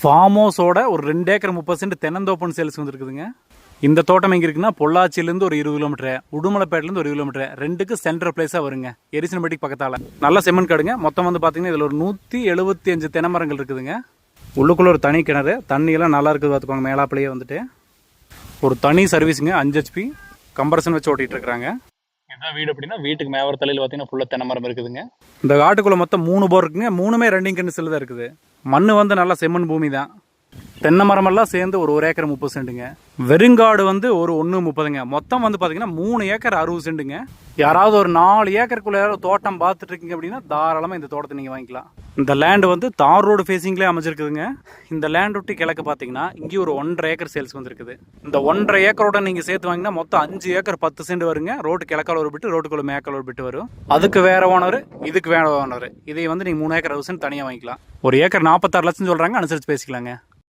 Form ஹவுஸோட ஒரு 2 acre 30 send தென்னந்தோப்பன் sales வந்துருக்குதுங்க. இந்த தோட்டம் எங்கே இருக்குன்னா பொள்ளாச்சியிலேருந்து ஒரு 20 கிலோமீட்டர், உடுமலைப்பேட்டிலேருந்து ஒரு 20 கிலோமீட்டர், ரெண்டுக்கு சென்டர் பிளேஸாக வருங்க. எரிசனப்பட்டிக்கு பக்கத்தால் நல்ல செம்மண் காடுங்க. மொத்தம் வந்து பார்த்தீங்கன்னா இதில் ஒரு 175 தென்னை மரங்கள் இருக்குதுங்க. உள்ளுக்குள்ளே ஒரு தனி கிணறு, தண்ணியெல்லாம் நல்லா இருக்குது பார்த்துக்கோங்க. மேலாப்பிலேயே வந்துட்டு ஒரு தனி சர்வீஸுங்க. 5 HP கம்ப்ரஷன் வச்சு ஓட்டிகிட்டு இருக்கிறாங்க. இதுதான் வீடு. அப்படின்னா வீட்டுக்கு மேவர தலையில் பார்த்தீங்கன்னா ஃபுல்லாக தென்னை மரம் இருக்குதுங்க. இந்த காட்டுக்குள்ளே மொத்தம் 3 போர் இருக்குங்க. 3மே ரன்னிங் கண்டிஷனில் தான் இருக்குது. மண் வந்து நல்லா செம்மண் பூமி தான். தென்னை மரமெல்லாம் சேர்ந்து ஒரு ஏக்கர் 30 சென்ட்டுங்க. வெறுங்காடு வந்து ஒரு 130ங்க. மொத்தம் வந்து பார்த்தீங்கன்னா 3 ஏக்கர் 60 சென்ட்டுங்க. யாராவது ஒரு 4 ஏக்கருக்குள்ள யாராவது தோட்டம் பார்த்துட்டு இருக்கீங்க அப்படின்னா தாராளமாக இந்த தோட்டத்தை நீங்கள் வாங்கிக்கலாம். இந்த லேண்டு வந்து தார் ரோடு ஃபேஸிங்லேயே அமைச்சிருக்குதுங்க. இந்த லேண்ட் விட்டு கிழக்கு பார்த்தீங்கன்னா இங்கேயும் ஒரு 1.5 ஏக்கர் சேல்ஸ் வந்துருக்குது. இந்த 1.5 ஏக்கரோட நீங்கள் சேர்த்து வாங்கினா மொத்தம் 5 ஏக்கர் 10 சென்ட் வருங்க. ரோடு கிழக்கால் ஒரு பிட்டு, ரோட்டுக்குள்ள மேக்கால் ஒரு பிட்டு வரும். அதுக்கு வேற ஓனர், இதுக்கு வேற ஓனர். இதை வந்து நீங்கள் 3 ஏக்கர் 60 சென்ட் தனியாக வாங்கிக்கலாம். ஒரு ஏக்கர் 46 லட்சம் சொல்கிறாங்க. அனுசரித்து பேசிக்கலாங்க.